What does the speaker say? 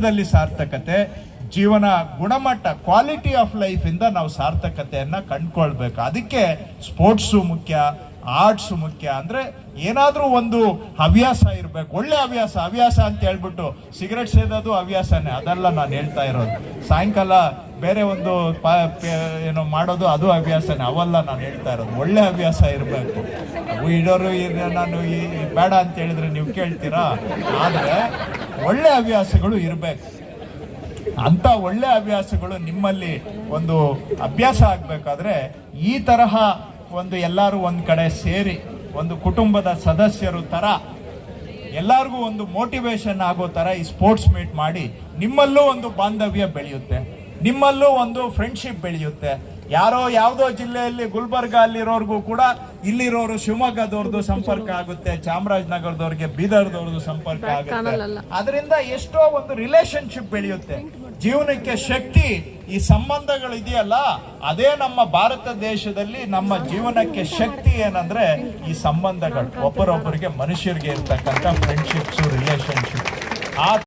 ಜೀವನದಲ್ಲಿ ಸಾರ್ಥಕತೆ, ಜೀವನ ಗುಣಮಟ್ಟ, ಕ್ವಾಲಿಟಿ ಆಫ್ ಲೈಫ್ ಇಂದ ನಾವು ಸಾರ್ಥಕತೆಯನ್ನ ಕಂಡುಕೊಳ್ಬೇಕು. ಅದಕ್ಕೆ ಸ್ಪೋರ್ಟ್ಸು ಮುಖ್ಯ, ಆರ್ಟ್ಸ್ ಮುಖ್ಯ. ಅಂದ್ರೆ ಏನಾದ್ರೂ ಒಂದು ಹವ್ಯಾಸ ಇರಬೇಕು, ಒಳ್ಳೆ ಹವ್ಯಾಸ ಅಂತ ಹೇಳ್ಬಿಟ್ಟು ಸಿಗರೆಟ್ ಸೇದೋದು ಹವ್ಯಾಸನೇ, ಅದೆಲ್ಲ ನಾನು ಹೇಳ್ತಾ ಇರೋದು. ಸಾಯಂಕಾಲ ಬೇರೆ ಒಂದು ಏನೋ ಮಾಡೋದು ಅದು ಹವ್ಯಾಸನೇ, ಅವೆಲ್ಲ ನಾನು ಹೇಳ್ತಾ ಇರೋದು. ಒಳ್ಳೆ ಹವ್ಯಾಸ ಇರಬೇಕು. ಇಡೋರು ನಾನು ಬೇಡ ಅಂತ ಹೇಳಿದ್ರೆ ನೀವು ಕೇಳ್ತೀರಾ? ಆದ್ರೆ ಒಳ್ಳೆ ಹವ್ಯಾಸಗಳು ಇರಬೇಕು. ಅಂತ ಒಳ್ಳೆ ಹವ್ಯಾಸಗಳು ನಿಮ್ಮಲ್ಲಿ ಒಂದು ಅಭ್ಯಾಸ ಆಗ್ಬೇಕಾದ್ರೆ ಈ ತರಹ ಒಂದು ಎಲ್ಲರೂ ಒಂದ್ ಕಡೆ ಸೇರಿ ಒಂದು ಕುಟುಂಬದ ಸದಸ್ಯರು ತರ ಎಲ್ಲರಿಗೂ ಒಂದು ಮೋಟಿವೇಶನ್ ಆಗೋ ತರ ಈ ಸ್ಪೋರ್ಟ್ಸ್ ಮೀಟ್ ಮಾಡಿ ನಿಮ್ಮಲ್ಲೂ ಒಂದು ಬಾಂಧವ್ಯ ಬೆಳೆಯುತ್ತೆ, ನಿಮ್ಮಲ್ಲೂ ಒಂದು ಫ್ರೆಂಡ್ಶಿಪ್ ಬೆಳೆಯುತ್ತೆ. ಯಾರೋ ಯಾವುದೋ ಜಿಲ್ಲೆಯಲ್ಲಿ ಗುಲ್ಬರ್ಗ ಅಲ್ಲಿರೋರ್ಗೂ ಕೂಡ ಇಲ್ಲಿರೋರು ಶಿವಮೊಗ್ಗದವ್ರದ್ದು ಸಂಪರ್ಕ ಆಗುತ್ತೆ, ಚಾಮರಾಜನಗರದವ್ರಿಗೆ ಬೀದರ್ದವ್ರದ್ದು ಸಂಪರ್ಕ ಆಗುತ್ತೆ. ಅದರಿಂದ ಎಷ್ಟೋ ಒಂದು ರಿಲೇಶನ್ಶಿಪ್ ಬೆಳೆಯುತ್ತೆ. ಜೀವನಕ್ಕೆ ಶಕ್ತಿ ಈ ಸಂಬಂಧಗಳು ಇದೆಯಲ್ಲ, ಅದೇ ನಮ್ಮ ಭಾರತ ದೇಶದಲ್ಲಿ ನಮ್ಮ ಜೀವನಕ್ಕೆ ಶಕ್ತಿ ಏನಂದ್ರೆ ಈ ಸಂಬಂಧಗಳು, ಒಬ್ಬರೊಬ್ಬರಿಗೆ ಮನುಷ್ಯರಿಗೆ ಇರ್ತಕ್ಕಂಥ ಫ್ರೆಂಡ್ಶಿಪ್ಸ್, ರಿಲೇಶನ್ಶಿಪ್. ಆ